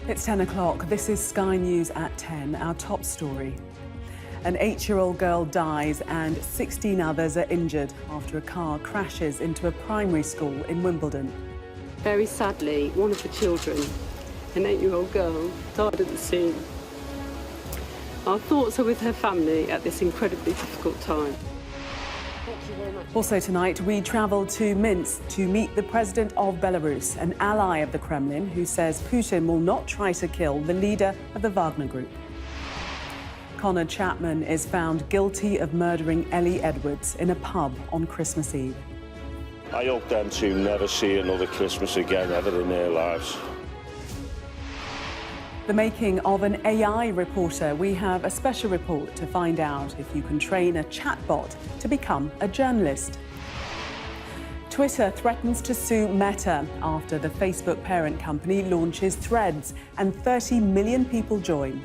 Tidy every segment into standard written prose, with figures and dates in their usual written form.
It's 10 o'clock. This is Sky News at 10. Our top story. An 8-year-old girl dies and 16 others are injured after a car crashes into a primary school in Wimbledon. Very sadly, one of the children, an 8-year-old girl, died at the scene. Our thoughts are with her family at this incredibly difficult time. Also tonight, we travel to Minsk to meet the president of Belarus, an ally of the Kremlin, who says Putin will not try to kill the leader of the Wagner group. Connor Chapman is found guilty of murdering Ellie Edwards in a pub on Christmas Eve. I hope them two never see another Christmas again ever in their lives. The making of an AI reporter. We have a special report to find out if you can train a chatbot to become a journalist. Twitter threatens to sue Meta after the Facebook parent company launches Threads and 30 million people join.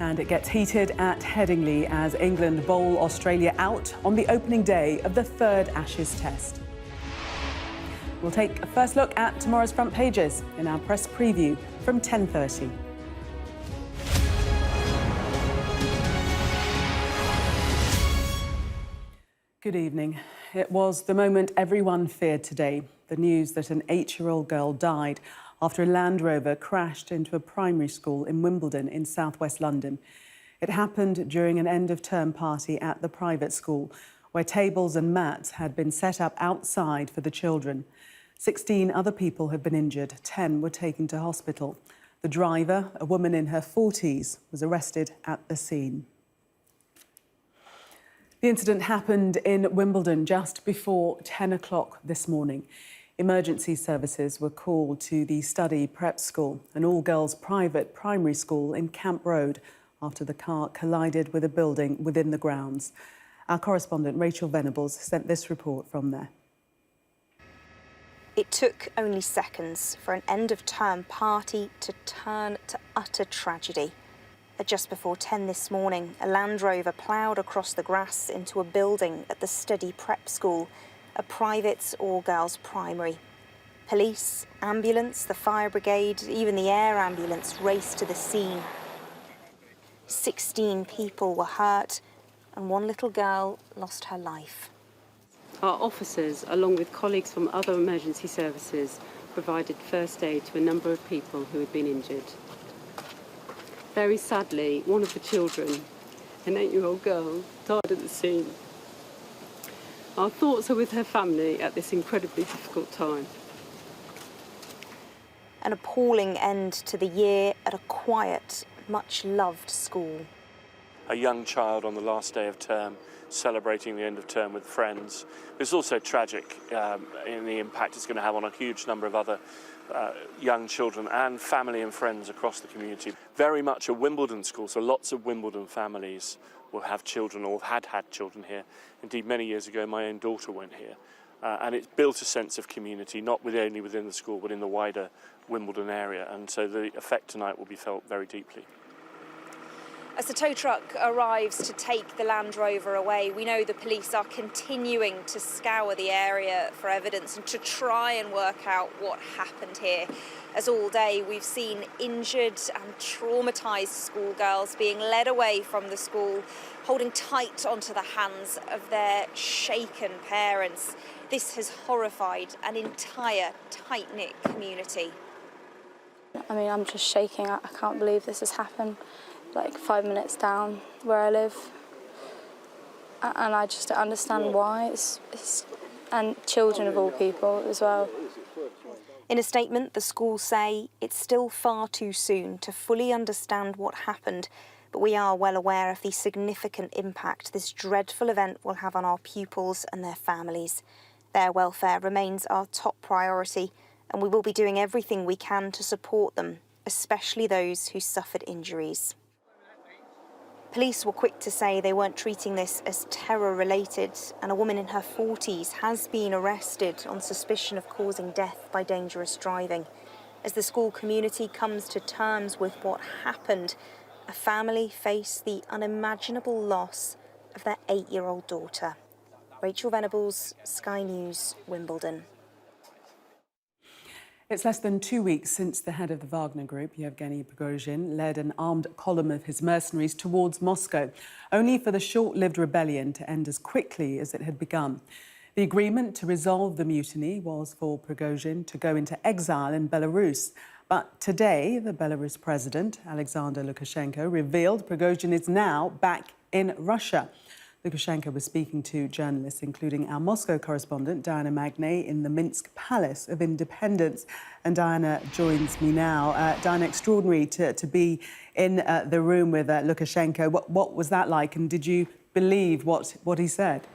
And it gets heated at Headingley as England bowl Australia out on the opening day of the third Ashes Test. We'll take a first look at tomorrow's front pages in our press preview from 10:30. Good evening. It was the moment everyone feared today. The news that an 8-year-old girl died after a Land Rover crashed into a primary school in Wimbledon in southwest London. It happened during an end-of-term party at the private school, where tables and mats had been set up outside for the children. 16 other people have been injured. 10 were taken to hospital. The driver, a woman in her 40s, was arrested at the scene. The incident happened in Wimbledon just before 10 o'clock this morning. Emergency services were called to the Study Prep School, an all-girls private primary school in Camp Road, after the car collided with a building within the grounds. Our correspondent Rachel Venables sent this report from there. It took only seconds for an end-of-term party to turn to utter tragedy. At just before 10 this morning, a Land Rover ploughed across the grass into a building at the Study Prep School, a private all-girls primary. Police, ambulance, the fire brigade, even the air ambulance raced to the scene. 16 people were hurt and one little girl lost her life. Our officers, along with colleagues from other emergency services, provided first aid to a number of people who had been injured. Very sadly, one of the children, an 8-year-old girl, died at the scene. Our thoughts are with her family at this incredibly difficult time. An appalling end to the year at a quiet, much-loved school. A young child on the last day of term, celebrating the end of term with friends. It's also tragic in the impact it's going to have on a huge number of other young children and family and friends across the community. Very much a Wimbledon school, so lots of Wimbledon families will have children or had children here. Indeed, many years ago, my own daughter went here. And it's built a sense of community, not only within the school, but in the wider Wimbledon area. And so the effect tonight will be felt very deeply. As the tow truck arrives to take the Land Rover away, we know the police are continuing to scour the area for evidence and to try and work out what happened here. As all day we've seen injured and traumatised schoolgirls being led away from the school, holding tight onto the hands of their shaken parents. This has horrified an entire tight-knit community. I mean, I'm just shaking. I can't believe this has happened. Like 5 minutes down where I live, and I just don't understand why. And children of all people as well. In a statement, the schools say it's still far too soon to fully understand what happened, but we are well aware of the significant impact this dreadful event will have on our pupils and their families. Their welfare remains our top priority, and we will be doing everything we can to support them, especially those who suffered injuries. Police were quick to say they weren't treating this as terror-related, and a woman in her 40s has been arrested on suspicion of causing death by dangerous driving. As the school community comes to terms with what happened, a family face the unimaginable loss of their 8-year-old daughter. Rachel Venables, Sky News, Wimbledon. It's less than 2 weeks since the head of the Wagner group, Yevgeny Prigozhin, led an armed column of his mercenaries towards Moscow, only for the short-lived rebellion to end as quickly as it had begun. The agreement to resolve the mutiny was for Prigozhin to go into exile in Belarus. But today, the Belarus president, Alexander Lukashenko, revealed Prigozhin is now back in Russia. Lukashenko was speaking to journalists, including our Moscow correspondent, Diana Magnay, in the Minsk Palace of Independence. And Diana joins me now. Diana, extraordinary to be in the room with Lukashenko. What was that like? And did you believe what he said?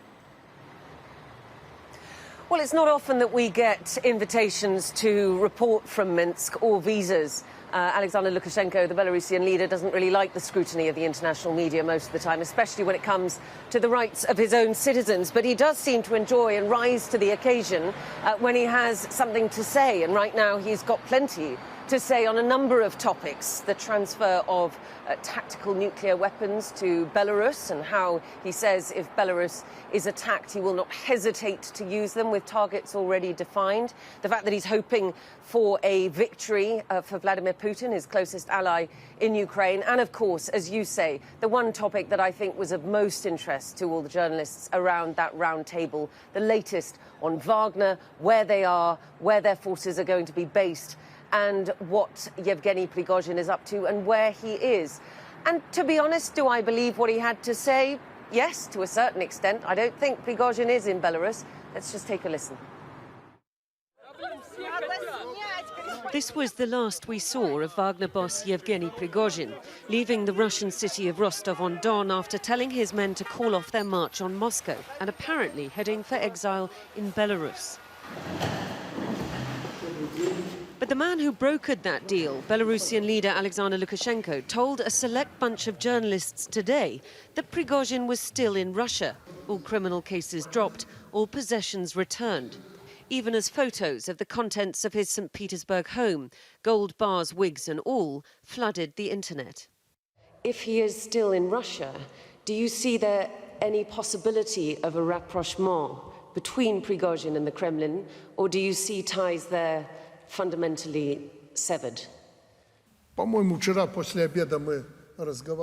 Well, it's not often that we get invitations to report from Minsk or visas. Alexander Lukashenko, the Belarusian leader, doesn't really like the scrutiny of the international media most of the time, especially when it comes to the rights of his own citizens. But he does seem to enjoy and rise to the occasion when he has something to say. And right now he's got plenty to say on a number of topics. The transfer of tactical nuclear weapons to Belarus, and how he says if Belarus is attacked, he will not hesitate to use them with targets already defined. The fact that he's hoping for a victory for Vladimir Putin, his closest ally in Ukraine. And of course, as you say, the one topic that I think was of most interest to all the journalists around that round table, the latest on Wagner, where they are, where their forces are going to be based, and what Yevgeny Prigozhin is up to and where he is. And to be honest, do I believe what he had to say? Yes, to a certain extent. I don't think Prigozhin is in Belarus. Let's just take a listen. This was the last we saw of Wagner boss Yevgeny Prigozhin, leaving the Russian city of Rostov-on-Don after telling his men to call off their march on Moscow and apparently heading for exile in Belarus. But the man who brokered that deal, Belarusian leader Alexander Lukashenko, told a select bunch of journalists today that Prigozhin was still in Russia, all criminal cases dropped, all possessions returned. Even as photos of the contents of his St. Petersburg home, gold bars, wigs and all, flooded the internet. If he is still in Russia, do you see there any possibility of a rapprochement between Prigozhin and the Kremlin, or do you see ties there fundamentally severed?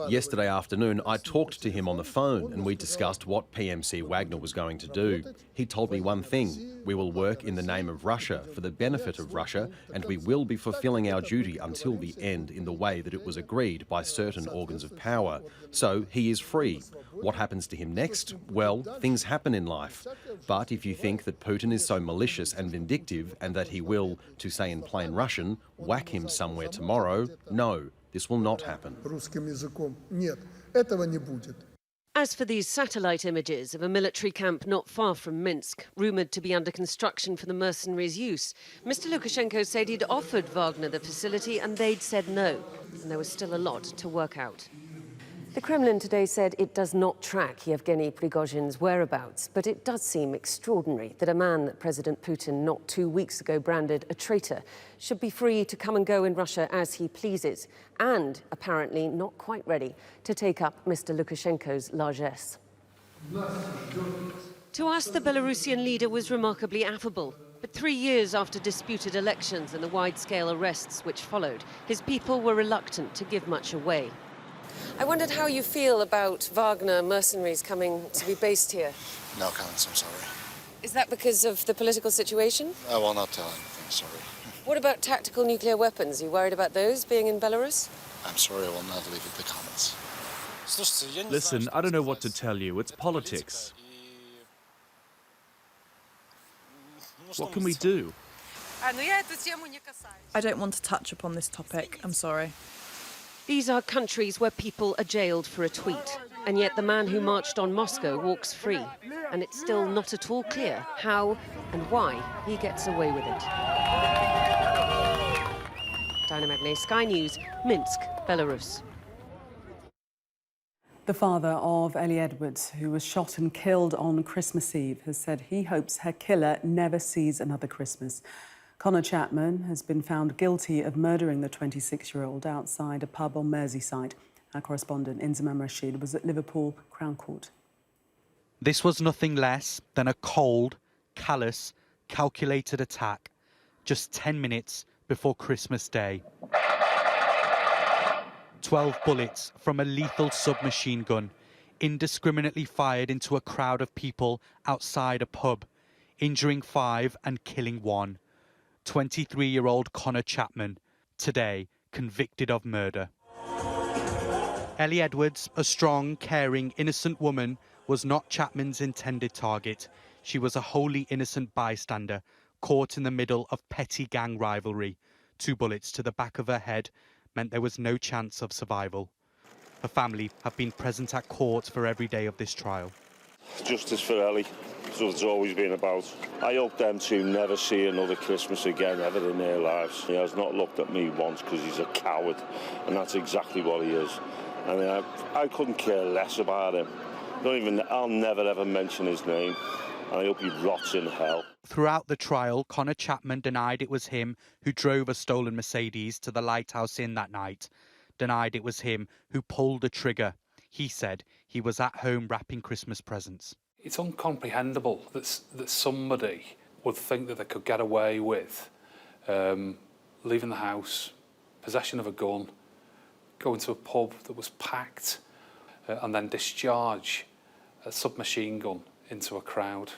Yesterday afternoon, I talked to him on the phone and we discussed what PMC Wagner was going to do. He told me one thing: we will work in the name of Russia, for the benefit of Russia, and we will be fulfilling our duty until the end in the way that it was agreed by certain organs of power. So he is free. What happens to him next? Well, things happen in life. But if you think that Putin is so malicious and vindictive and that he will, to say in plain Russian, whack him somewhere tomorrow, no. This will not happen. As for these satellite images of a military camp not far from Minsk, rumoured to be under construction for the mercenaries' use, Mr. Lukashenko said he'd offered Wagner the facility and they'd said no. And there was still a lot to work out. The Kremlin today said it does not track Yevgeny Prigozhin's whereabouts, but it does seem extraordinary that a man that President Putin not 2 weeks ago branded a traitor should be free to come and go in Russia as he pleases, and apparently not quite ready to take up Mr. Lukashenko's largesse. To us, the Belarusian leader was remarkably affable. But 3 years after disputed elections and the wide-scale arrests which followed, his people were reluctant to give much away. I wondered how you feel about Wagner mercenaries coming to be based here. No comments, I'm sorry. Is that because of the political situation? I will not tell anything, sorry. What about tactical nuclear weapons? Are you worried about those being in Belarus? I'm sorry, I will not leave it to comments. Listen, I don't know what to tell you. It's politics. What can we do? I don't want to touch upon this topic, I'm sorry. These are countries where people are jailed for a tweet, and yet the man who marched on Moscow walks free, and it's still not at all clear how and why he gets away with it. Diana Magnay, Sky News, Minsk, Belarus. The father of Ellie Edwards, who was shot and killed on Christmas Eve, has said he hopes her killer never sees another Christmas. Connor Chapman has been found guilty of murdering the 26-year-old outside a pub on Merseyside. Our correspondent Inzamam Rashid was at Liverpool Crown Court. This was nothing less than a cold, callous, calculated attack just 10 minutes before Christmas Day. 12 bullets from a lethal submachine gun indiscriminately fired into a crowd of people outside a pub, injuring 5 and killing 1. 23-year-old Connor Chapman, today convicted of murder. Ellie Edwards, a strong, caring, innocent woman, was not Chapman's intended target. She was a wholly innocent bystander, caught in the middle of petty gang rivalry. 2 bullets to the back of her head meant there was no chance of survival. Her family have been present at court for every day of this trial. Justice for Ellie, that's what it's always been about. I hope them two never see another Christmas again ever in their lives. He has not looked at me once because he's a coward, and that's exactly what he is. And I couldn't care less about him. I'll never ever mention his name, and I hope he rots in hell. Throughout the trial, Connor Chapman denied it was him who drove a stolen Mercedes to the Lighthouse Inn that night, denied it was him who pulled the trigger. He said he was at home wrapping Christmas presents. It's incomprehensible that somebody would think that they could get away with leaving the house, possession of a gun, going to a pub that was packed, and then discharge a submachine gun into a crowd.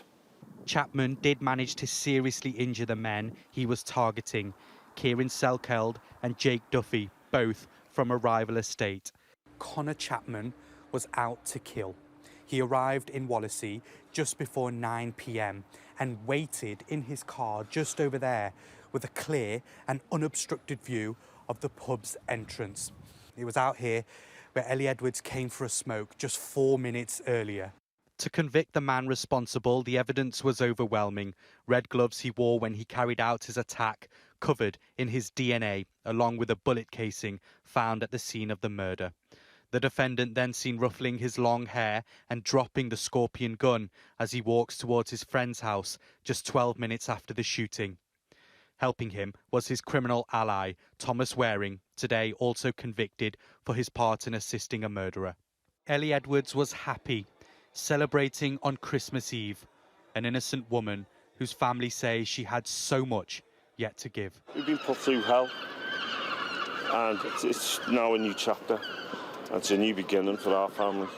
Chapman did manage to seriously injure the men he was targeting, Kieran Selkeld and Jake Duffy, both from a rival estate. Connor Chapman was out to kill. He arrived in Wallace just before 9 p.m. and waited in his car just over there with a clear and unobstructed view of the pub's entrance. He was out here where Ellie Edwards came for a smoke just 4 minutes earlier. To convict the man responsible, the evidence was overwhelming. Red gloves he wore when he carried out his attack, covered in his DNA, along with a bullet casing found at the scene of the murder. The defendant then seen ruffling his long hair and dropping the Scorpion gun as he walks towards his friend's house just 12 minutes after the shooting. Helping him was his criminal ally, Thomas Waring, today also convicted for his part in assisting a murderer. Ellie Edwards was happy, celebrating on Christmas Eve, an innocent woman whose family say she had so much yet to give. We've been put through hell, and it's now a new chapter. It's a new beginning for our family.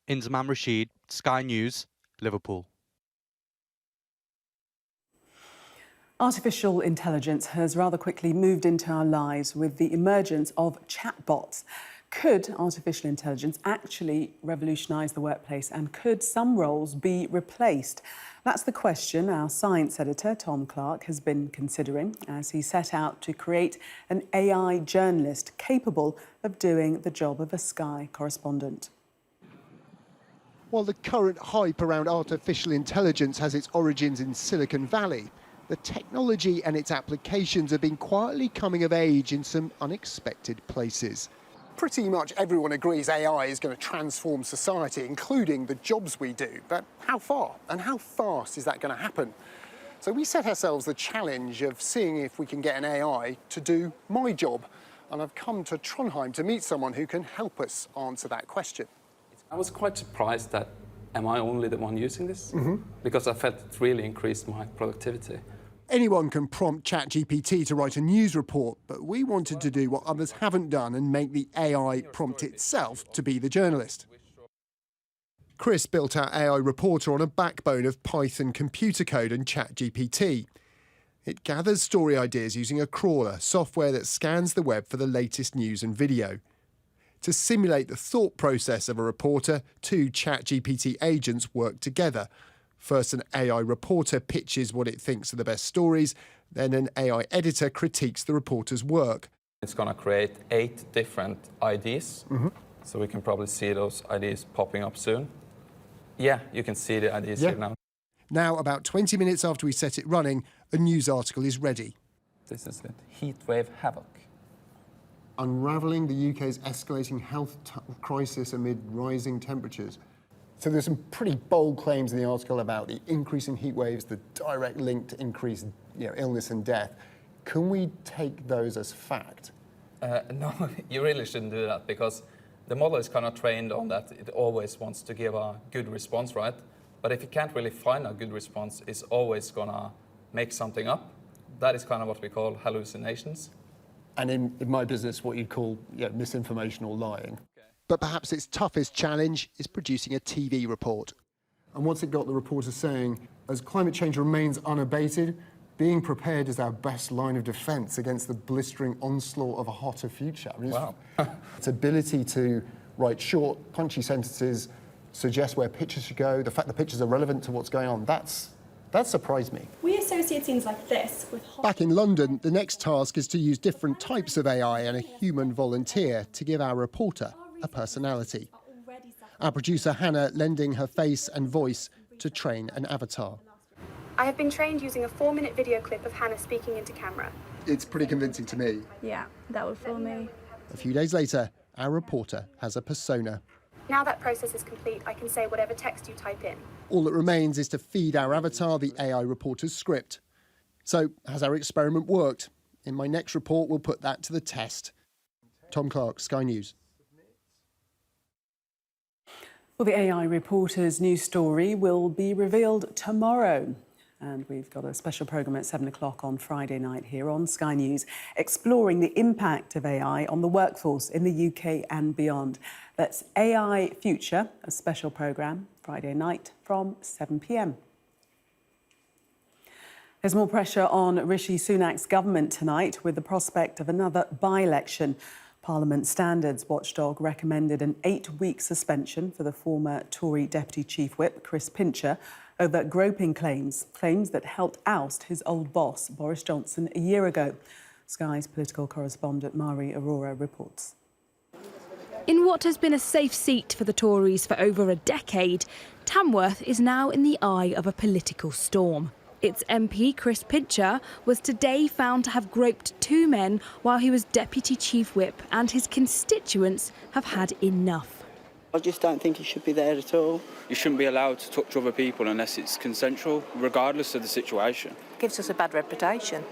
Inzamam Rashid, Sky News, Liverpool. Artificial intelligence has rather quickly moved into our lives with the emergence of chatbots. Could artificial intelligence actually revolutionise the workplace, and could some roles be replaced? That's the question our science editor, Tom Clark, has been considering as he set out to create an AI journalist capable of doing the job of a Sky correspondent. While the current hype around artificial intelligence has its origins in Silicon Valley, the technology and its applications have been quietly coming of age in some unexpected places. Pretty much everyone agrees AI is going to transform society, including the jobs we do. But how far and how fast is that going to happen? So we set ourselves the challenge of seeing if we can get an AI to do my job. And I've come to Trondheim to meet someone who can help us answer that question. I was quite surprised that, am I only the one using this? Because I felt it really increased my productivity. Anyone can prompt ChatGPT to write a news report, but we wanted to do what others haven't done and make the AI prompt itself to be the journalist. Chris built our AI reporter on a backbone of Python computer code and ChatGPT. It gathers story ideas using a crawler, software that scans the web for the latest news and video. To simulate the thought process of a reporter, 2 ChatGPT agents work together. First, an AI reporter pitches what it thinks are the best stories, then an AI editor critiques the reporter's work. It's going to create 8 different IDs, so we can probably see those IDs popping up soon. Yeah, you can see the IDs here now. Now, about 20 minutes after we set it running, a news article is ready. This is it, heatwave havoc. Unravelling the UK's escalating health crisis amid rising temperatures. So there's some pretty bold claims in the article about the increase in heat waves, the direct link to increased illness and death. Can we take those as fact? No, you really shouldn't do that, because The model is kind of trained on that. It always wants to give a good response, right? But if it can't really find a good response, it's always going to make something up. That is kind of what we call hallucinations. And in my business, what you'd call misinformation or lying. But perhaps its toughest challenge is producing a TV report. And what's it got the reporter saying? As climate change remains unabated, being prepared is our best line of defence against the blistering onslaught of a hotter future. I mean, wow. Its ability to write short, punchy sentences, suggest where pictures should go, the fact the pictures are relevant to what's going on, that surprised me. We associate things like this with... Back in London, the next task is to use different types of AI and a human volunteer to give our reporter a personality. Our producer Hannah lending her face and voice to train an avatar. I have been trained using a 4-minute video clip of Hannah speaking into camera. It's pretty convincing to me. Yeah, that would fool me. A few days later, our reporter has a persona. Now that process is complete, I can say whatever text you type in. All that remains is to feed our avatar the AI reporter's script. So, has our experiment worked? In my next report, we'll put that to the test. Tom Clark, Sky News. Well, the AI reporter's new story will be revealed tomorrow. And we've got a special programme at 7 o'clock on Friday night here on Sky News, exploring the impact of AI on the workforce in the UK and beyond. That's AI Future, a special programme, Friday night from 7 p.m. There's more pressure on Rishi Sunak's government tonight with the prospect of another by-election. Parliament Standards Watchdog recommended an 8-week suspension for the former Tory Deputy Chief Whip, Chris Pincher, over groping claims that helped oust his old boss, Boris Johnson, a year ago. Sky's political correspondent Mari Aurora reports. In what has been a safe seat for the Tories for over a decade, Tamworth is now in the eye of a political storm. Its MP, Chris Pincher, was today found to have groped 2 men while he was Deputy Chief Whip, and his constituents have had enough. I just don't think he should be there at all. You shouldn't be allowed to touch other people unless it's consensual, regardless of the situation. It gives us a bad reputation.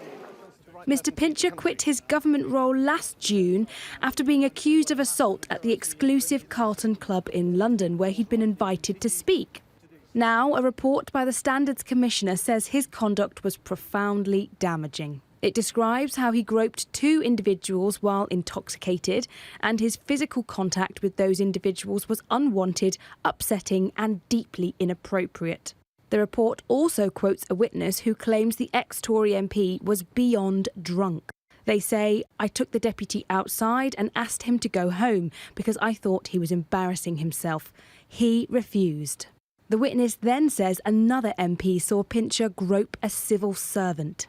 Mr Pincher quit his government role last June after being accused of assault at the exclusive Carlton Club in London, where he'd been invited to speak. Now, a report by the Standards Commissioner says his conduct was profoundly damaging. It describes how he groped 2 individuals while intoxicated, and his physical contact with those individuals was unwanted, upsetting and deeply inappropriate. The report also quotes a witness who claims the ex-Tory MP was beyond drunk. They say, "I took the deputy outside and asked him to go home because I thought he was embarrassing himself. He refused." The witness then says another MP saw Pincher grope a civil servant.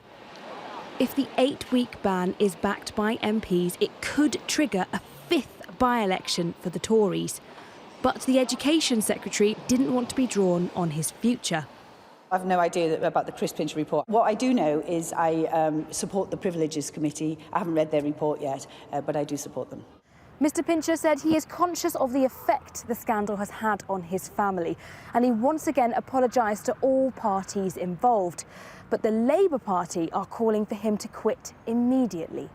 If the 8-week ban is backed by MPs, it could trigger a 5th by-election for the Tories. But the Education Secretary didn't want to be drawn on his future. I've no idea about the Chris Pincher report. What I do know is I support the Privileges Committee. I haven't read their report yet, but I do support them. Mr Pincher said he is conscious of the effect the scandal has had on his family, and he once again apologised to all parties involved. But the Labour Party are calling for him to quit immediately.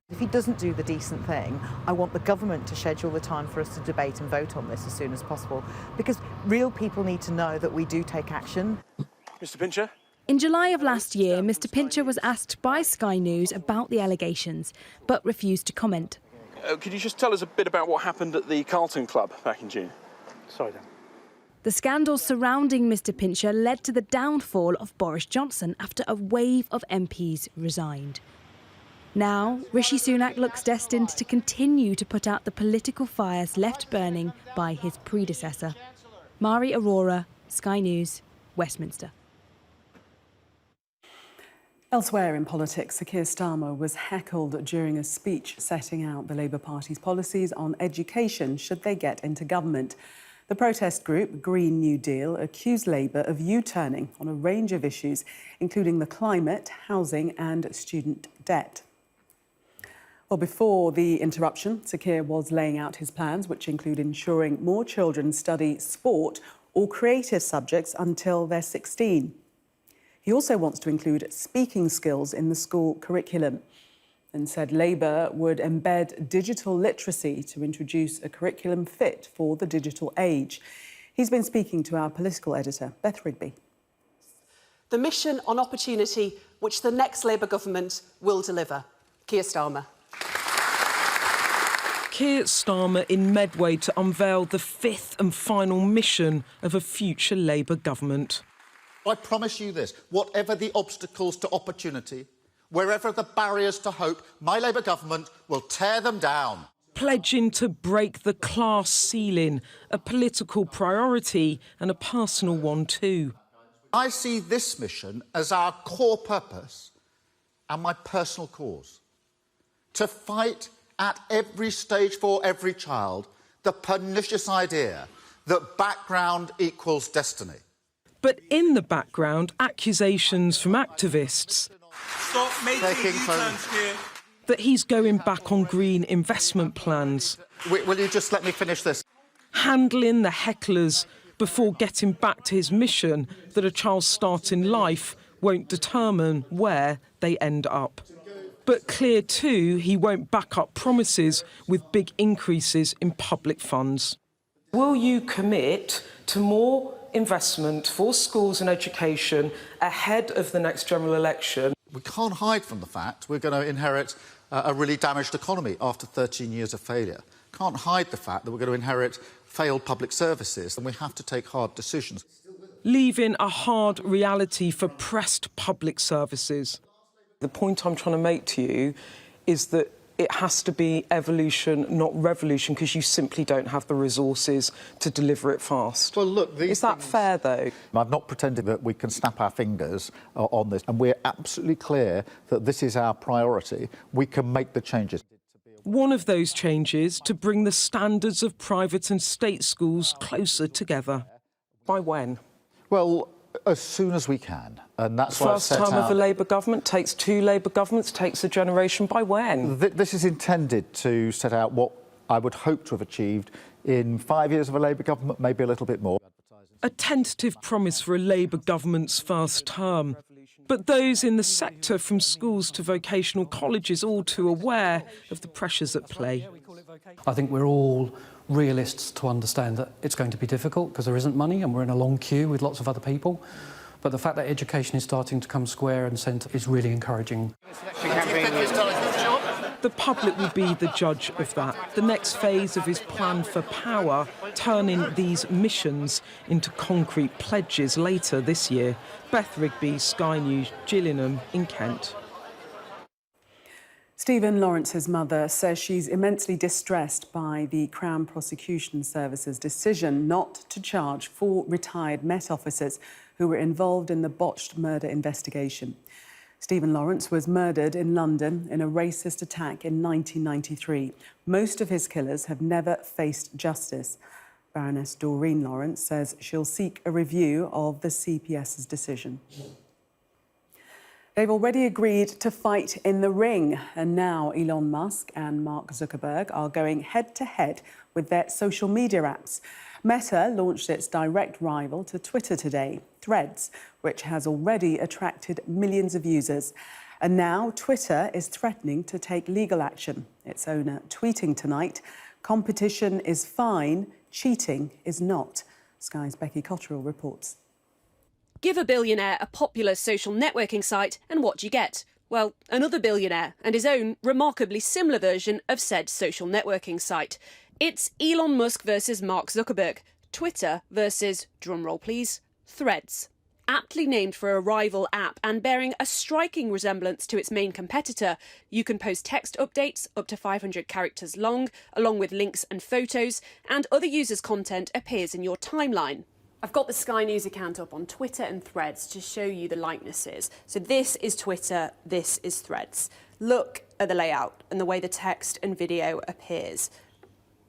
If he doesn't do the decent thing, I want the government to schedule the time for us to debate and vote on this as soon as possible, because real people need to know that we do take action. Mr Pincher? In July of last year, Mr Pincher was asked by Sky News about the allegations, but refused to comment. Could you just tell us a bit about what happened at the Carlton Club back in June? Sorry, Dan. The scandal surrounding Mr Pincher led to the downfall of Boris Johnson after a wave of MPs resigned. Now, Rishi Sunak looks destined to continue to put out the political fires left burning by his predecessor. Mari Aurora, Sky News, Westminster. Elsewhere in politics, Sir Keir Starmer was heckled during a speech setting out the Labour Party's policies on education should they get into government. The protest group Green New Deal accused Labour of U-turning on a range of issues, including the climate, housing and student debt. Well, before the interruption, Sir Keir was laying out his plans, which include ensuring more children study sport or creative subjects until they're 16. He also wants to include speaking skills in the school curriculum. and said Labour would embed digital literacy to introduce a curriculum fit for the digital age. He's been speaking to our political editor, Beth Rigby. The mission on opportunity which the next Labour government will deliver. Keir Starmer. Keir Starmer in Medway to unveil the fifth and final mission of a future Labour government. I promise you this, whatever the obstacles to opportunity, wherever the barriers to hope, my Labour government will tear them down. Pledging to break the class ceiling, a political priority and a personal one too. I see this mission as our core purpose and my personal cause. To fight at every stage for every child the pernicious idea that background equals destiny. But in the background, accusations from activists Stop making U-turns here. That he's going back on green investment plans. Will you just let me finish this? Handling the hecklers before getting back to his mission that a child's start in life won't determine where they end up. But clear too, he won't back up promises with big increases in public funds. Will you commit to more investment for schools and education ahead of the next general election? We can't hide from the fact we're going to inherit a really damaged economy after 13 years of failure. Can't hide the fact that we're going to inherit failed public services, and we have to take hard decisions. Leaving a hard reality for pressed public services. The point I'm trying to make to you is that it has to be evolution, not revolution, because you simply don't have the resources to deliver it fast. Well, look, is that fair, though? I've not pretended that we can snap our fingers on this, and we're absolutely clear that this is our priority. We can make the changes. One of those changes to bring the standards of private and state schools closer together. By when? Well, as soon as we can, and that's why First time of a Labour government, takes two Labour governments, takes a generation. By when? This is intended to set out what I would hope to have achieved in 5 years of a Labour government, maybe a little bit more. A tentative promise for a Labour government's first term. But those in the sector, from schools to vocational colleges, all too aware of the pressures at play. I think we're all realists to understand that it's going to be difficult because there isn't money and we're in a long queue with lots of other people. But the fact that education is starting to come square and centre is really encouraging. The public will be the judge of that. The next phase of his plan for power, turning these missions into concrete pledges later this year. Beth Rigby, Sky News, Gillingham in Kent. Stephen Lawrence's mother says she's immensely distressed by the Crown Prosecution Service's decision not to charge 4 retired Met officers who were involved in the botched murder investigation. Stephen Lawrence was murdered in London in a racist attack in 1993. Most of his killers have never faced justice. Baroness Doreen Lawrence says she'll seek a review of the CPS's decision. They've already agreed to fight in the ring, and now Elon Musk and Mark Zuckerberg are going head-to-head with their social media apps. Meta launched its direct rival to Twitter today, Threads, which has already attracted millions of users. And now Twitter is threatening to take legal action. Its owner tweeting tonight, "Competition is fine, cheating is not." Sky's Becky Cotterill reports. Give a billionaire a popular social networking site and what do you get? Well, another billionaire and his own remarkably similar version of said social networking site. It's Elon Musk versus Mark Zuckerberg. Twitter versus, drumroll please, Threads. Aptly named for a rival app and bearing a striking resemblance to its main competitor, you can post text updates up to 500 characters long, along with links and photos, and other users' content appears in your timeline. I've got the Sky News account up on Twitter and Threads to show you the likenesses. So this is Twitter, this is Threads. Look at the layout and the way the text and video appears.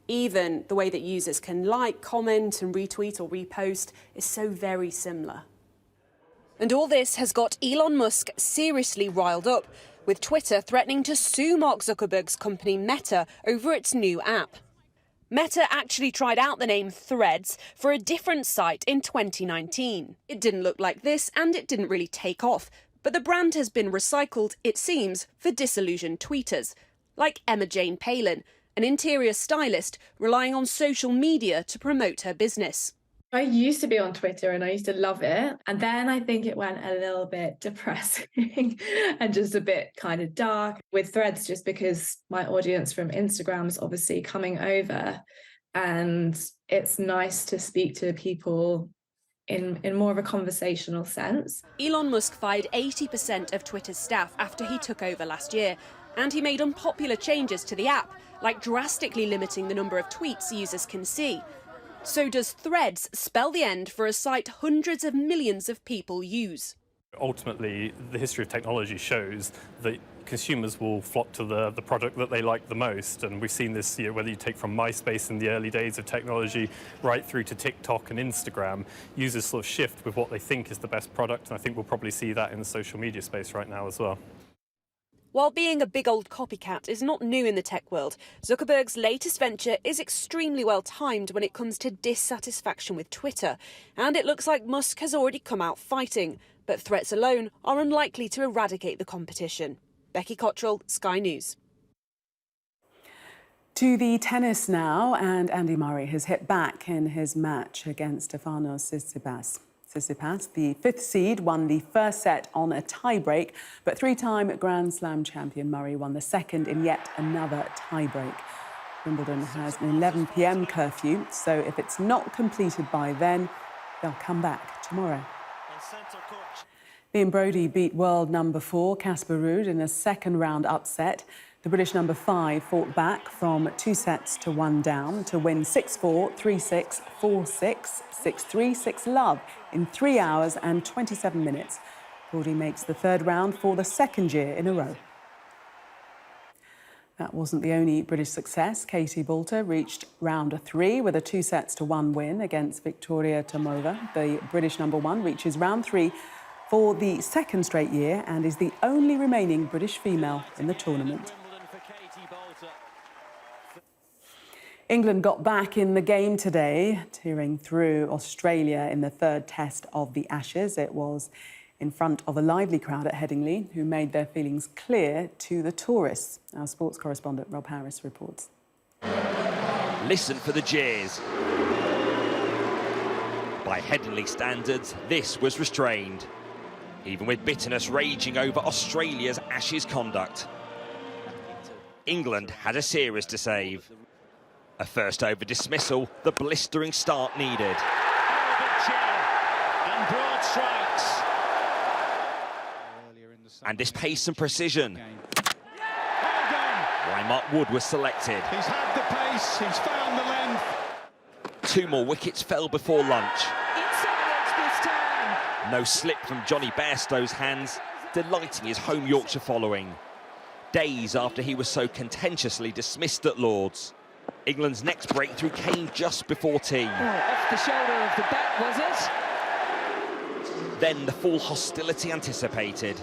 Even the way that users can like, comment and retweet or repost is so very similar. And all this has got Elon Musk seriously riled up, with Twitter threatening to sue Mark Zuckerberg's company Meta over its new app. Meta actually tried out the name Threads for a different site in 2019. It didn't look like this and it didn't really take off. But the brand has been recycled, it seems, for disillusioned tweeters, like Emma Jane Palin, an interior stylist relying on social media to promote her business. I used to be on Twitter and I used to love it. And then I think it went a little bit depressing and just a bit kind of dark with Threads, just because my audience from Instagram is obviously coming over. And it's nice to speak to people in more of a conversational sense. Elon Musk fired 80% of Twitter's staff after he took over last year. And he made unpopular changes to the app, like drastically limiting the number of tweets users can see. So does Threads spell the end for a site hundreds of millions of people use? Ultimately, the history of technology shows that consumers will flock to the product that they like the most. And we've seen this, whether you take from MySpace in the early days of technology right through to TikTok and Instagram, users sort of shift with what they think is the best product. And I think we'll probably see that in the social media space right now as well. While being a big old copycat is not new in the tech world, Zuckerberg's latest venture is extremely well timed when it comes to dissatisfaction with Twitter. And it looks like Musk has already come out fighting. But threats alone are unlikely to eradicate the competition. Becky Cottrell, Sky News. To the tennis now, and Andy Murray has hit back in his match against Stefanos Tsitsipas. Tsitsipas, the fifth seed, won the first set on a tie-break, but three-time Grand Slam champion Murray won the second in yet another tie-break. Wimbledon has an 11 p.m. curfew, so if it's not completed by then, they'll come back tomorrow. Ian Brodie beat world number 4 Casper Ruud in a second-round upset. The British number 5 fought back from 2 sets to 1 down to win 6-4, 3-6, 4-6, 6-3, 6-love in 3 hours and 27 minutes. Brodie makes the third round for the second year in a row. That wasn't the only British success. Katie Boulter reached round 3 with a 2 sets to 1 win against Victoria Tomova. The British number 1 reaches round 3 for the second straight year and is the only remaining British female in the tournament. England got back in the game today, tearing through Australia in the third test of the Ashes. It was in front of a lively crowd at Headingley, who made their feelings clear to the tourists. Our sports correspondent Rob Harris reports. Listen for the jeers. By Headingley standards, this was restrained, even with bitterness raging over Australia's Ashes conduct. England had a series to save. A first over dismissal, the blistering start needed. And broad strikes. And this pace and precision. Why Mark Wood was selected. He's had the pace, he's found the length. 2 more wickets fell before lunch. No slip from Johnny Bairstow's hands, delighting his home Yorkshire following. Days after he was so contentiously dismissed at Lord's. England's next breakthrough came just before tea. Off the shoulder of the bat, was it? Then the full hostility anticipated,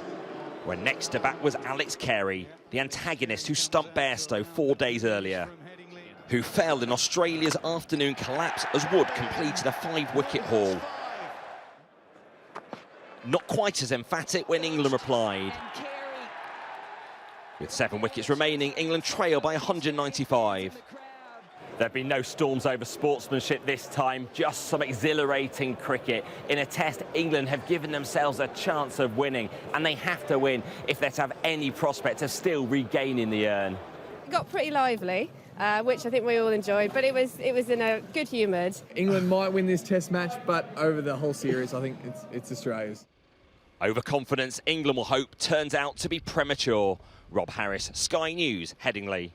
when next to bat was Alex Carey, the antagonist who stumped Bairstow 4 days earlier, who fell in Australia's afternoon collapse as Wood completed a 5-wicket haul. Not quite as emphatic when England replied. With 7 wickets remaining, England trail by 195. There have been no storms over sportsmanship this time, just some exhilarating cricket. In a test, England have given themselves a chance of winning, and they have to win if they're to have any prospect of still regaining the urn. It got pretty lively, which I think we all enjoyed, but it was in a good humoured. England might win this test match, but over the whole series, I think it's Australia's. Overconfidence, England will hope, turns out to be premature. Rob Harris, Sky News, Headingley.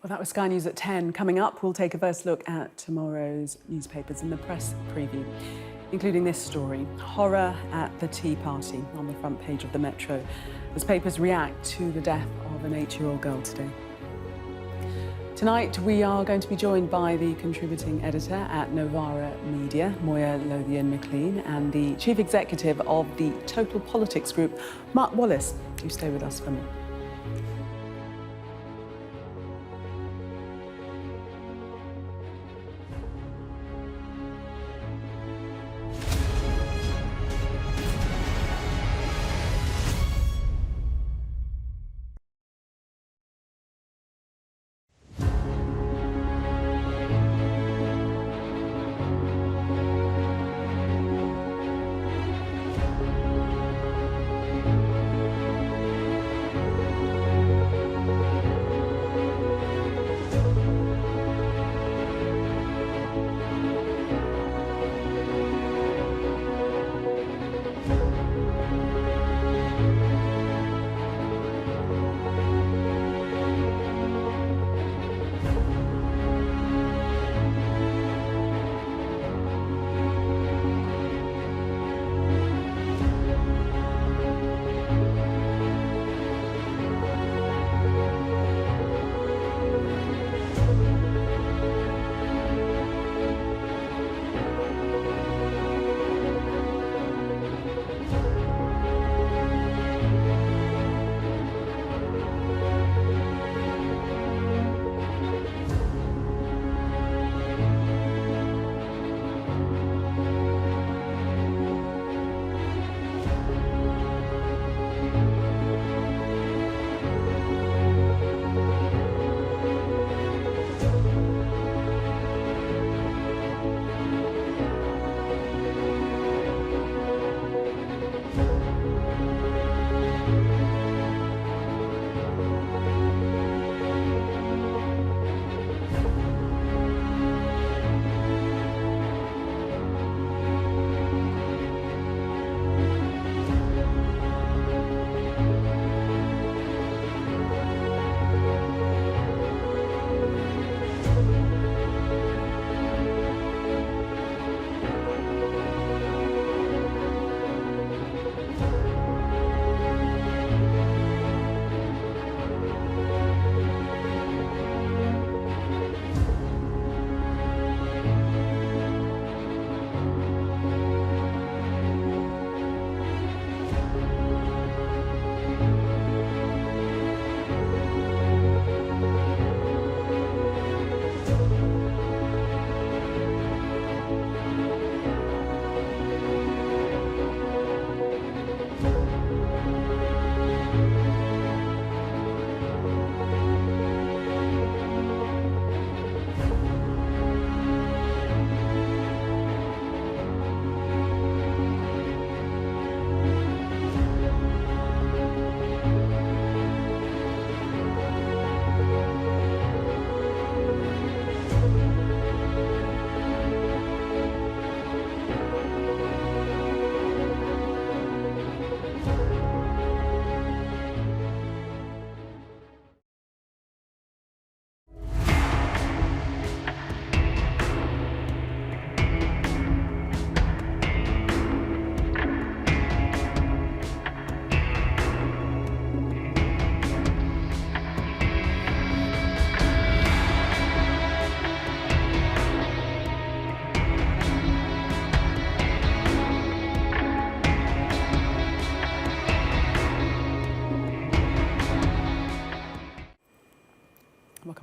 Well, that was Sky News at 10. Coming up, we'll take a first look at tomorrow's newspapers in the press preview, including this story: horror at the Tea Party on the front page of the Metro, as papers react to the death of an 8-year-old girl today. Tonight, we are going to be joined by the contributing editor at Novara Media, Moya Lothian-McLean, and the chief executive of the Total Politics Group, Mark Wallace. Do stay with us for more.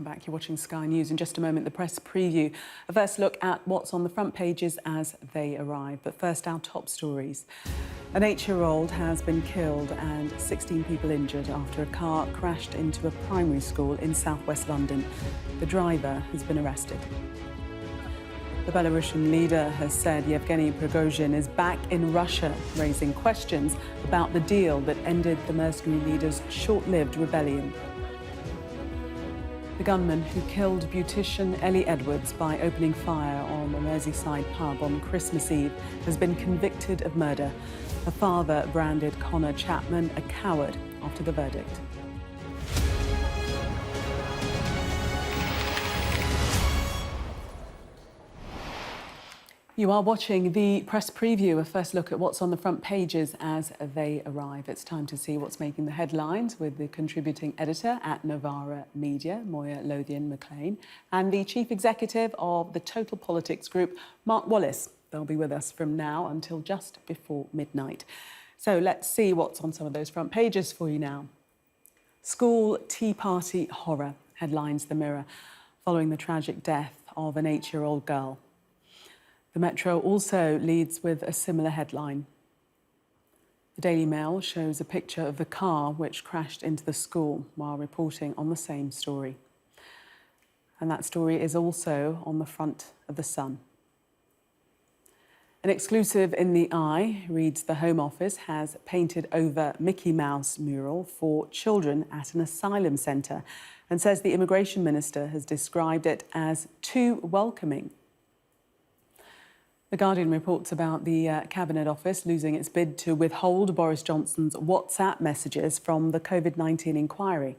welcome back. You're watching Sky News. In just a moment, the press preview. A first look at what's on the front pages as they arrive. But first, our top stories. An 8-year-old has been killed and 16 people injured after a car crashed into a primary school in southwest London. The driver has been arrested. The Belarusian leader has said Yevgeny Prigozhin is back in Russia, raising questions about the deal that ended the mercenary leader's short-lived rebellion. The gunman who killed beautician Ellie Edwards by opening fire on a Merseyside pub on Christmas Eve has been convicted of murder. Her father branded Connor Chapman a coward after the verdict. You are watching the press preview, a first look at what's on the front pages as they arrive. It's time to see what's making the headlines with the contributing editor at Novara Media, Moya Lothian-McLean, and the chief executive of the Total Politics Group, Mark Wallace. They'll be with us from now until just before midnight. So let's see what's on some of those front pages for you now. School tea party horror, headlines the Mirror, following the tragic death of an 8-year-old girl. The Metro also leads with a similar headline. The Daily Mail shows a picture of the car which crashed into the school while reporting on the same story. And that story is also on the front of the Sun. An exclusive in the Eye reads the Home Office has painted over Mickey Mouse mural for children at an asylum centre and says the Immigration Minister has described it as too welcoming. The Guardian reports about the Cabinet Office losing its bid to withhold Boris Johnson's WhatsApp messages from the COVID-19 inquiry.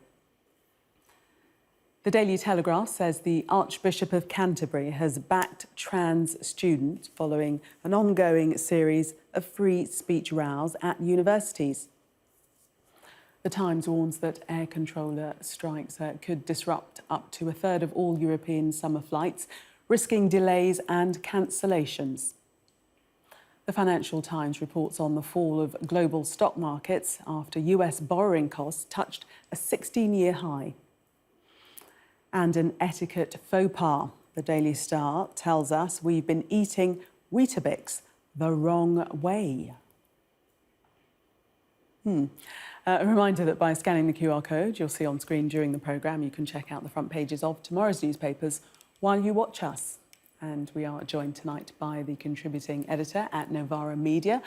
The Daily Telegraph says the Archbishop of Canterbury has backed trans students following an ongoing series of free speech rows at universities. The Times warns that air controller strikes could disrupt up to a third of all European summer flights, risking delays and cancellations. The Financial Times reports on the fall of global stock markets after US borrowing costs touched a 16-year high. And an etiquette faux pas. The Daily Star tells us we've been eating Weetabix the wrong way. A reminder that by scanning the QR code you'll see on screen during the programme, you can check out the front pages of tomorrow's newspapers while you watch us. And we are joined tonight by the contributing editor at Novara Media,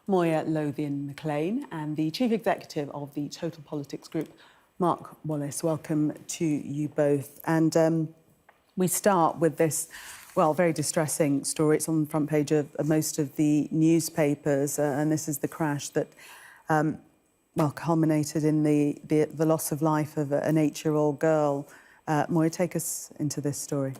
Moya Lothian-McLean, and the chief executive of the Total Politics Group, Mark Wallace. Welcome to you both. And we start with this, well, very distressing story. It's on the front page of most of the newspapers, and this is the crash that, well, culminated in the loss of life of an 8-year-old girl. Moya, take us into this story.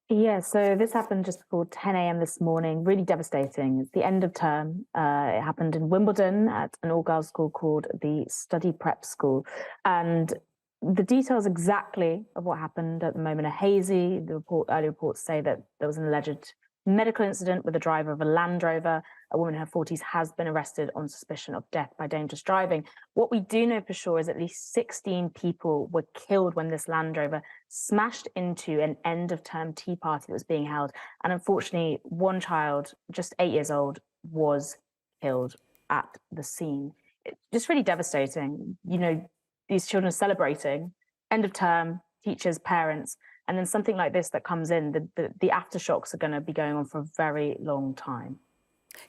Yeah, so this happened just before 10 a.m. this morning, really devastating. It's the end of term. It happened in Wimbledon at an all-girls school called the Study Prep School. And the details exactly of what happened at the moment are hazy. Early reports say that there was an alleged medical incident with the driver of a Land Rover. A woman in her 40s has been arrested on suspicion of death by dangerous driving. What we do know for sure is at least 16 people were killed when this Land Rover smashed into an end-of-term tea party that was being held. And unfortunately, one child, just 8 years old, was killed at the scene. It's just really devastating. You know, these children are celebrating end of term, teachers, parents, and then something like this that comes in, the aftershocks are going to be going on for a very long time.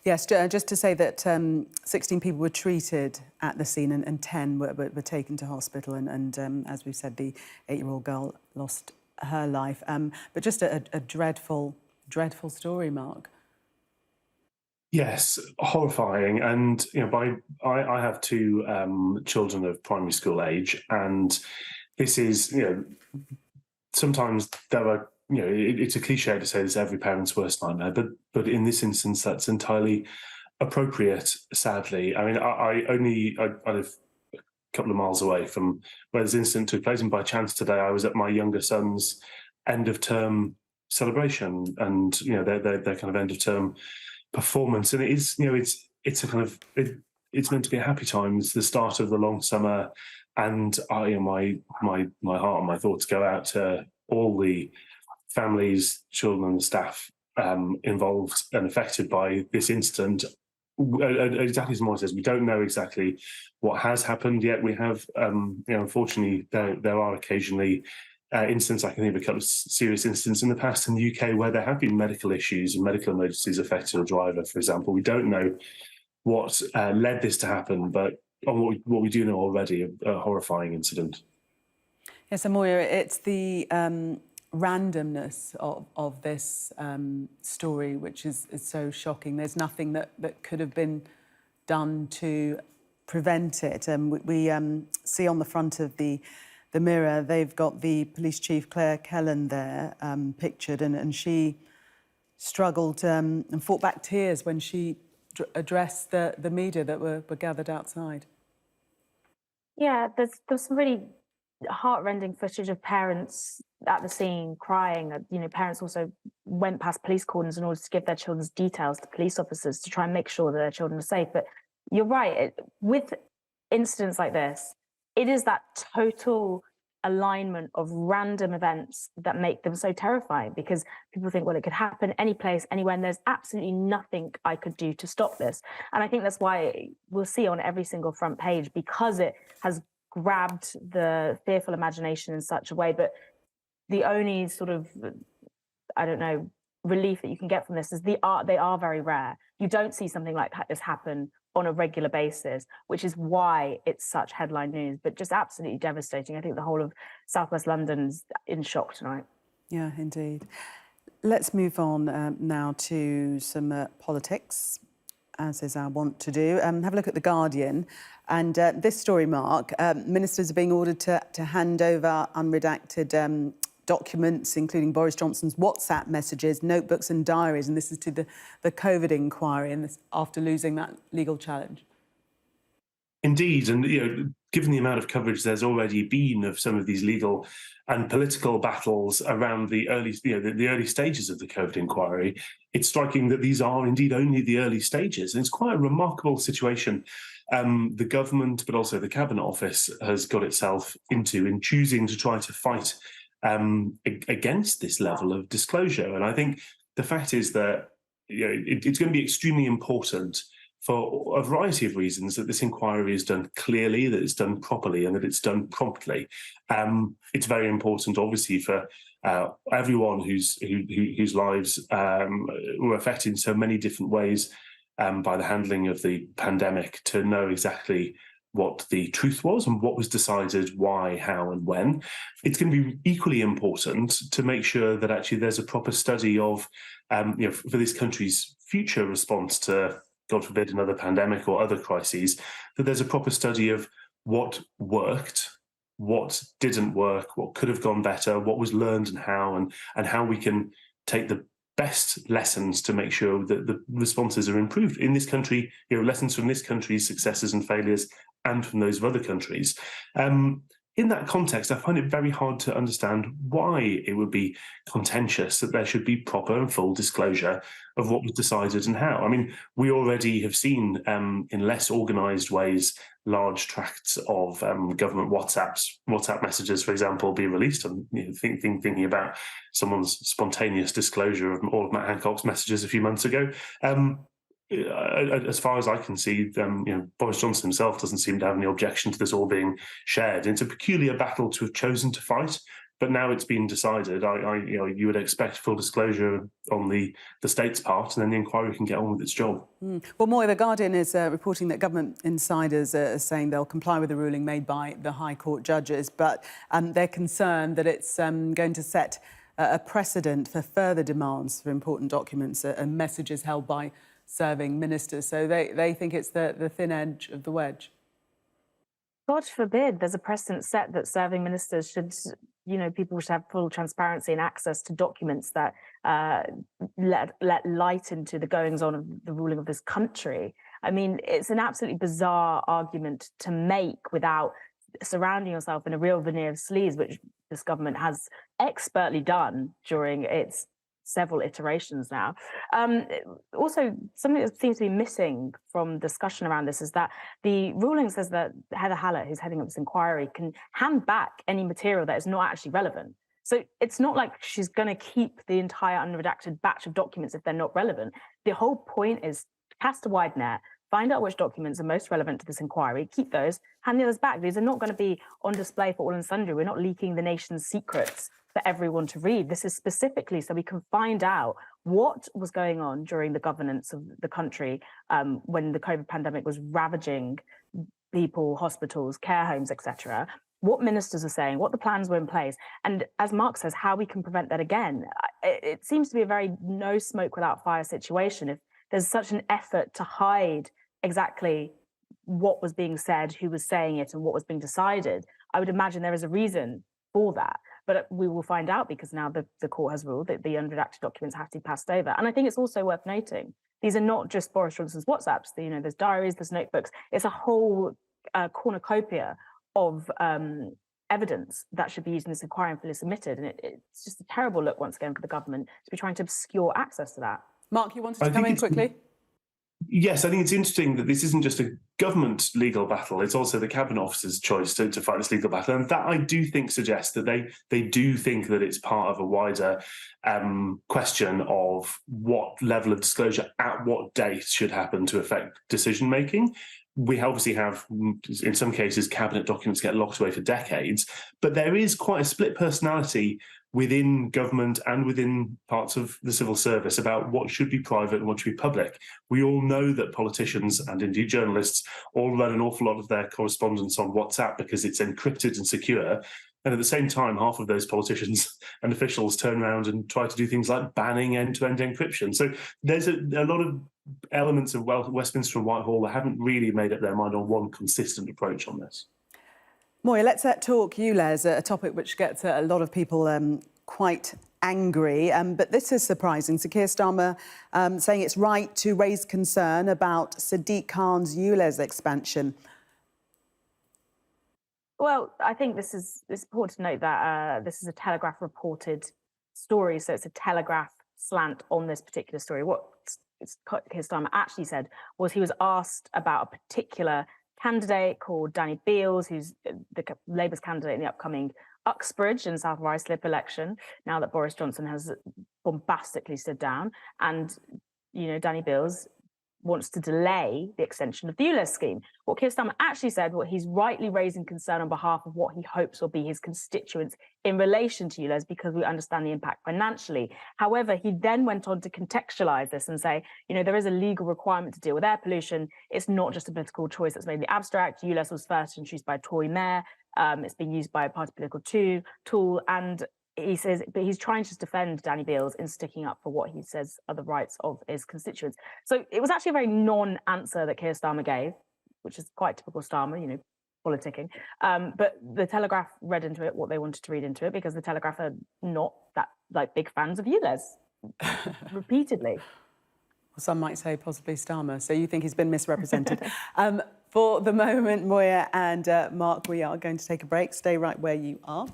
Yes, just to say that 16 people were treated at the scene and 10 were taken to hospital. And as we said, the 8-year-old girl lost her life. But just a dreadful, dreadful story, Mark. Yes, horrifying. And, you know, I have two children of primary school age, and this is, you know, sometimes there are, you know, it's a cliche to say this is every parent's worst nightmare, but in this instance, that's entirely appropriate, sadly. I mean, I live a couple of miles away from where this incident took place, and by chance today I was at my younger son's end of term celebration, and, you know, their kind of end of term performance, and it is, you know, it's a kind of it's meant to be a happy time. It's the start of the long summer, and my heart and my thoughts go out to all the families, children, and staff involved and affected by this incident. Exactly as Moya says, we don't know exactly what has happened yet. We have, unfortunately, there are occasionally incidents. I can think of a couple of serious incidents in the past in the UK where there have been medical issues and medical emergencies affecting a driver, for example. We don't know what led this to happen, but on what we do know already, a horrifying incident. Yes, and Moya, it's the randomness of this story which is so shocking. There's nothing that could have been done to prevent it. We see on the front of the Mirror, they've got the police chief, Claire Kellan, there pictured, and she struggled and fought back tears when she addressed the media that were gathered outside. Yeah, there's some really heartrending footage of parents at the scene crying. Parents also went past police cordons in order to give their children's details to police officers to try and make sure that their children are safe. But you're right, with incidents like this, it is that total alignment of random events that make them so terrifying, because people think, well, it could happen any place, anywhere, and there's absolutely nothing I could do to stop this. And I think that's why we'll see on every single front page, because it has grabbed the fearful imagination in such a way. But the only sort of, relief that you can get from this is they are very rare. You don't see something like this happen on a regular basis, which is why it's such headline news, but just absolutely devastating. I think the whole of Southwest London's in shock tonight. Yeah, indeed. Let's move on now to some politics, as is our wont to do. Have a look at The Guardian. And this story, Mark, ministers are being ordered to hand over unredacted documents, including Boris Johnson's WhatsApp messages, notebooks and diaries. And this is to the COVID inquiry, and this after losing that legal challenge. Indeed, and given the amount of coverage there's already been of some of these legal and political battles around the early stages of the COVID inquiry, it's striking that these are indeed only the early stages, and it's quite a remarkable situation. The government, but also the Cabinet Office, has got itself into in choosing to try to fight against this level of disclosure. And I think the fact is that it's going to be extremely important for a variety of reasons that this inquiry is done clearly, that it's done properly, and that it's done promptly. It's very important, obviously, for everyone whose lives were affected in so many different ways by the handling of the pandemic, to know exactly what the truth was and what was decided, why, how, and when. It's going to be equally important to make sure that actually there's a proper study of, for this country's future response to, God forbid, another pandemic or other crises, that there's a proper study of what worked, what didn't work, what could have gone better, what was learned and how we can take the best lessons to make sure that the responses are improved in this country, lessons from this country's successes and failures and from those of other countries. In that context, I find it very hard to understand why it would be contentious that there should be proper and full disclosure of what was decided and how. I mean, we already have seen in less organised ways large tracts of government WhatsApp messages, for example, be released. And thinking about someone's spontaneous disclosure of all of Matt Hancock's messages a few months ago. As far as I can see, Boris Johnson himself doesn't seem to have any objection to this all being shared. It's a peculiar battle to have chosen to fight, but now it's been decided. You would expect full disclosure on the state's part, and then the inquiry can get on with its job. Well, Moya, The Guardian is reporting that government insiders are saying they'll comply with the ruling made by the High Court judges, but they're concerned that it's going to set a precedent for further demands for important documents and messages held by serving ministers. So they think it's the thin edge of the wedge. God forbid there's a precedent set that serving ministers should, people should have full transparency and access to documents that let light into the goings-on of the ruling of this country. I mean, it's an absolutely bizarre argument to make without surrounding yourself in a real veneer of sleaze, which this government has expertly done during its several iterations now. Also, something that seems to be missing from discussion around this is that the ruling says that Heather Hallett, who's heading up this inquiry, can hand back any material that is not actually relevant. So it's not like she's going to keep the entire unredacted batch of documents if they're not relevant. The whole point is cast a wide net, find out which documents are most relevant to this inquiry, keep those, hand the others back. These are not going to be on display for all and sundry. We're not leaking the nation's secrets for everyone to read. This is specifically so we can find out what was going on during the governance of the country when the COVID pandemic was ravaging people, hospitals, care homes, etc. What ministers are saying, what the plans were in place. And as Mark says, how we can prevent that again. It seems to be a very no smoke without fire situation. If there's such an effort to hide exactly what was being said, who was saying it, and what was being decided, I would imagine there is a reason for that. But we will find out, because now the court has ruled that the unredacted documents have to be passed over. And I think it's also worth noting, these are not just Boris Johnson's WhatsApps. There's diaries, there's notebooks. It's a whole cornucopia of evidence that should be used in this inquiry and fully submitted. And it's just a terrible look, once again, for the government to be trying to obscure access to that. Mark, you wanted to come in quickly? Yes, I think it's interesting that this isn't just a government legal battle, it's also the Cabinet Officer's choice to fight this legal battle. And that, I do think, suggests that they do think that it's part of a wider question of what level of disclosure at what date should happen to affect decision-making. We obviously have, in some cases, cabinet documents get locked away for decades, but there is quite a split personality within government and within parts of the civil service about what should be private and what should be public. We all know that politicians and indeed journalists all run an awful lot of their correspondence on WhatsApp because it's encrypted and secure. And at the same time, half of those politicians and officials turn around and try to do things like banning end-to-end encryption. So there's a lot of elements of Westminster and Whitehall that haven't really made up their mind on one consistent approach on this. Moya, let's talk ULEZ, a topic which gets a lot of people quite angry. But this is surprising. So Keir Starmer saying it's right to raise concern about Sadiq Khan's ULEZ expansion. Well, I think this is important to note that this is a Telegraph reported story, so it's a Telegraph slant on this particular story. What Keir Starmer actually said was he was asked about a particular candidate called Danny Beales, who's the Labour's candidate in the upcoming Uxbridge and South Ruislip election, now that Boris Johnson has bombastically stood down. And, Danny Beales wants to delay the extension of the ULEZ scheme. What Keir Starmer actually said, he's rightly raising concern on behalf of what he hopes will be his constituents in relation to ULEZ, because we understand the impact financially. However, he then went on to contextualise this and say, there is a legal requirement to deal with air pollution. It's not just a political choice that's made in the abstract. ULEZ was first introduced by a Tory mayor. It's been used by a party political tool, and he says, but he's trying to defend Danny Beales in sticking up for what he says are the rights of his constituents. So it was actually a very non-answer that Keir Starmer gave, which is quite typical Starmer, politicking. But the Telegraph read into it what they wanted to read into it, because the Telegraph are not that big fans of ULEZ, repeatedly. Well, some might say possibly Starmer. So you think he's been misrepresented. For the moment, Moya and Mark, we are going to take a break. Stay right where you are.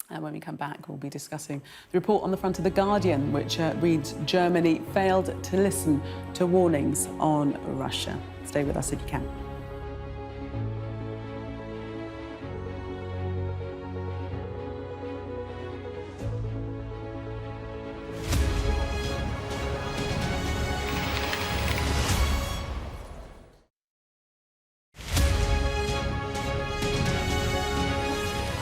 And when we come back, we'll be discussing the report on the front of The Guardian, which reads, Germany failed to listen to warnings on Russia. Stay with us if you can.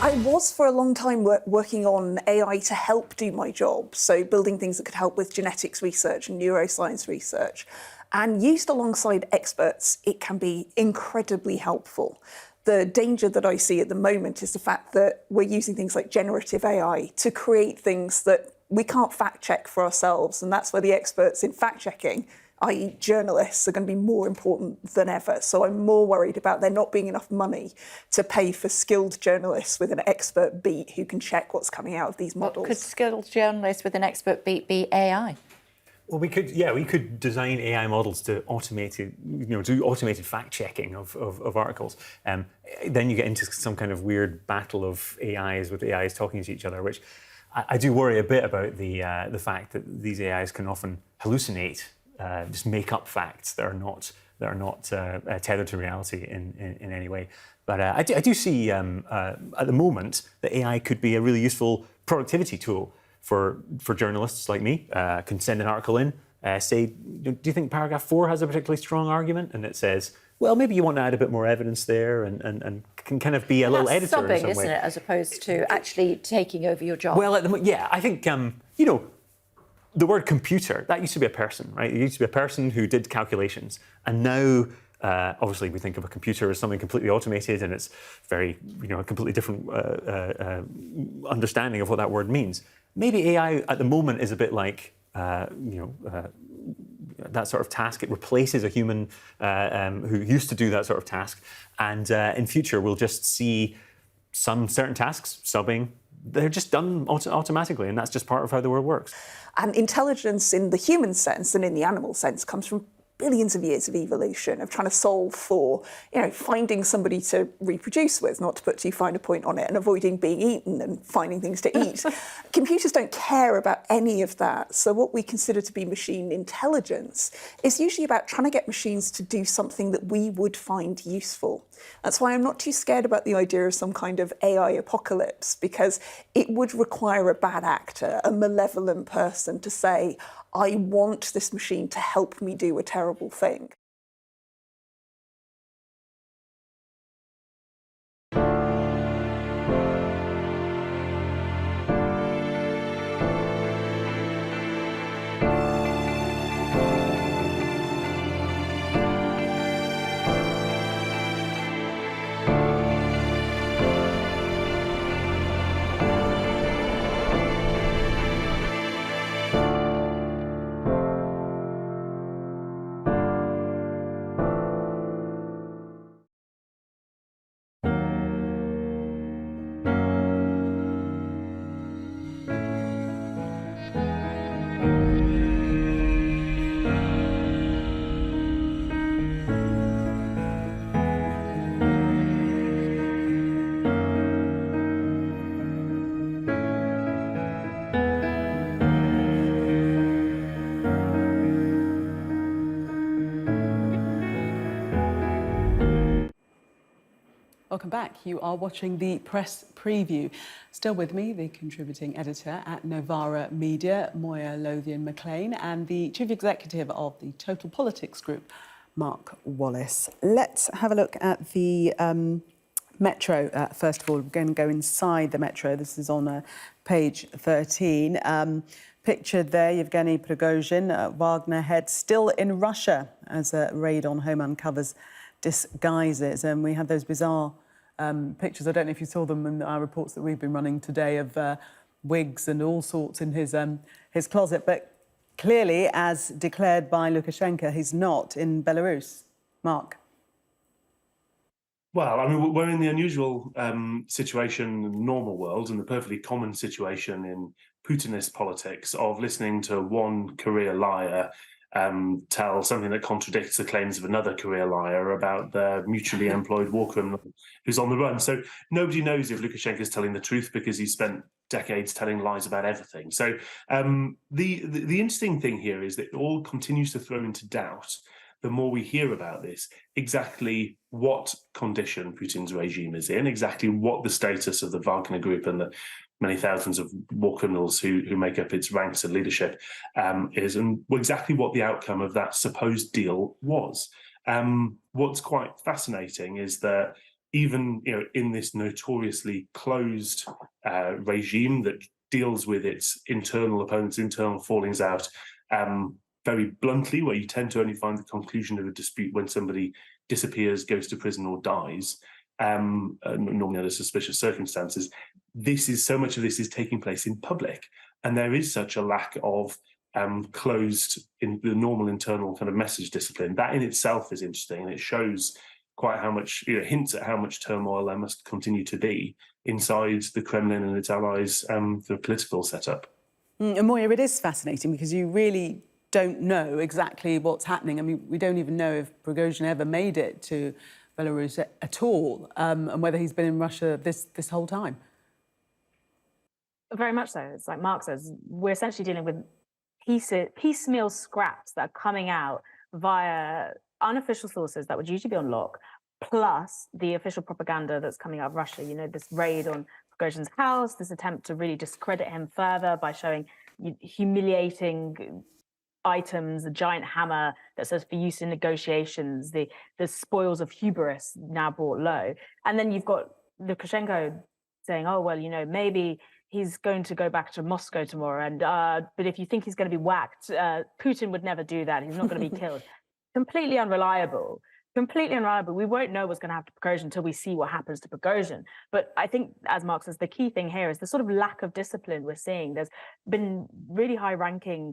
I was for a long time working on AI to help do my job, so building things that could help with genetics research and neuroscience research. And used alongside experts, it can be incredibly helpful. The danger that I see at the moment is the fact that we're using things like generative AI to create things that we can't fact check for ourselves, and that's where the experts in fact checking, i.e. journalists, are going to be more important than ever. So I'm more worried about there not being enough money to pay for skilled journalists with an expert beat who can check what's coming out of these models. Could skilled journalists with an expert beat be AI? Well, we could design AI models to do automated fact checking of articles. Then you get into some kind of weird battle of AIs with AIs talking to each other, which I do worry a bit about the fact that these AIs can often hallucinate, just make up facts that are not tethered to reality in any way. But I do see at the moment that AI could be a really useful productivity tool for journalists like me. Can send an article in, say, do you think paragraph 4 has a particularly strong argument? And it says, well, maybe you want to add a bit more evidence there, and can kind of be a little editor subbing, in some way. isn't it, as opposed to actually taking over your job? Well, yeah, I think you know, the word computer, that used to be a person, right? It used to be a person who did calculations, and now. Obviously, we think of a computer as something completely automated, and it's very, you know, a completely different understanding of what that word means. Maybe AI at the moment is a bit like, you know, that sort of task. It replaces a human who used to do that sort of task, and in future we'll just see some certain tasks, subbing, they're just done automatically, and that's just part of how the world works. And intelligence in the human sense and in the animal sense comes from billions of years of evolution, of trying to solve for, you know, finding somebody to reproduce with, not to put too fine a point on it, and avoiding being eaten and finding things to eat. Computers don't care about any of that. So what we consider to be machine intelligence is usually about trying to get machines to do something that we would find useful. That's why I'm not too scared about the idea of some kind of AI apocalypse, because it would require a bad actor, a malevolent person to say, I want this machine to help me do a terrible thing. Welcome back. You are watching the press preview. Still with me, the contributing editor at Novara Media, Moya Lothian-McLean, and the chief executive of the Total Politics Group, Mark Wallace. Let's have a look at the Metro. First of all, we're going to go inside the Metro. This is on page 13. Pictured there, Yevgeny Prigozhin, Wagner head, still in Russia as a raid on home uncovers disguises. And we had those bizarre pictures. I don't know if you saw them in our reports that we've been running today of wigs and all sorts in his closet. But clearly, as declared by Lukashenko, he's not in Belarus. Mark. Well, I mean, we're in the unusual situation in the normal world, and the perfectly common situation in Putinist politics of listening to one career liar tell something that contradicts the claims of another career liar about their mutually employed war criminal who's on the run. So nobody knows if Lukashenko is telling the truth because he's spent decades telling lies about everything. So the interesting thing here is that it all continues to throw into doubt, the more we hear about this, exactly what condition Putin's regime is in, exactly what the status of the Wagner group and the many thousands of war criminals who make up its ranks and leadership is, and exactly what the outcome of that supposed deal was. What's quite fascinating is that even in this notoriously closed regime that deals with its internal opponents, internal fallings out, very bluntly, where you tend to only find the conclusion of a dispute when somebody disappears, goes to prison or dies, normally under suspicious circumstances. So much of this is taking place in public, and there is such a lack of closed in the normal internal kind of message discipline. That in itself is interesting, and it shows quite how much, hints at how much turmoil there must continue to be inside the Kremlin and its allies, the political setup. And Moya, it is fascinating because you really don't know exactly what's happening. I mean, we don't even know if Prigozhin ever made it to Belarus at all, and whether he's been in Russia this whole time. Very much so. It's like Mark says, we're essentially dealing with piecemeal scraps that are coming out via unofficial sources that would usually be on lock, plus the official propaganda that's coming out of Russia. You know, this raid on Prigozhin's house, this attempt to really discredit him further by showing humiliating items, a giant hammer that says for use in negotiations, the spoils of hubris now brought low. And then you've got Lukashenko saying, oh, well, you know, maybe he's going to go back to Moscow tomorrow. And but if you think he's going to be whacked, Putin would never do that. He's not going to be killed. Completely unreliable. Completely unreliable. We won't know what's going to happen to Prigozhin until we see what happens to Prigozhin. But I think, as Mark says, the key thing here is the sort of lack of discipline we're seeing. There's been really high-ranking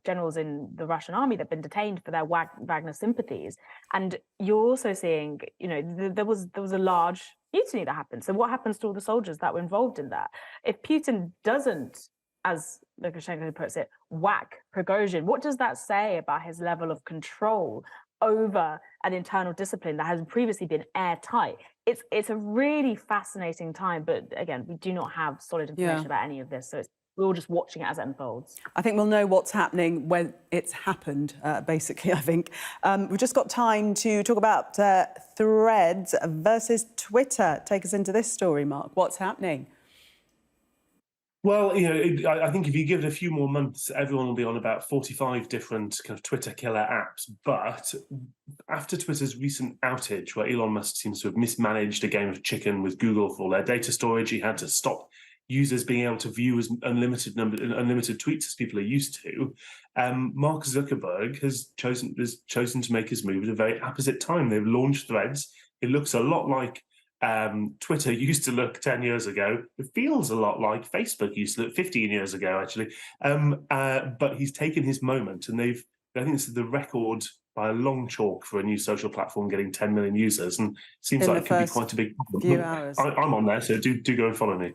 generals in the Russian army that have been detained for their Wagner sympathies, and you're also seeing, you know, there was a large mutiny that happened. So what happens to all the soldiers that were involved in that? If Putin doesn't, as Lukashenko puts it, whack Prigozhin, what does that say about his level of control over an internal discipline that has previously been airtight? It's a really fascinating time, but again, we do not have solid information about any of this, so we're all just watching it as it unfolds. I think we'll know what's happening when it's happened, basically, I think. We've just got time to talk about Threads versus Twitter. Take us into this story, Mark. What's happening? Well, you know, I think if you give it a few more months, everyone will be on about 45 different kind of Twitter killer apps. But after Twitter's recent outage, where Elon Musk seems to have mismanaged a game of chicken with Google for all their data storage, he had to stop users being able to view as unlimited tweets as people are used to. Mark Zuckerberg has chosen to make his move at a very apposite time. They've launched Threads. It looks a lot like Twitter used to look 10 years ago. It feels a lot like Facebook used to look 15 years ago, actually. But he's taken his moment, and I think this is the record by a long chalk for a new social platform getting 10 million users, and seems like it could be quite a big problem. Few hours. I'm on there, so do go and follow me.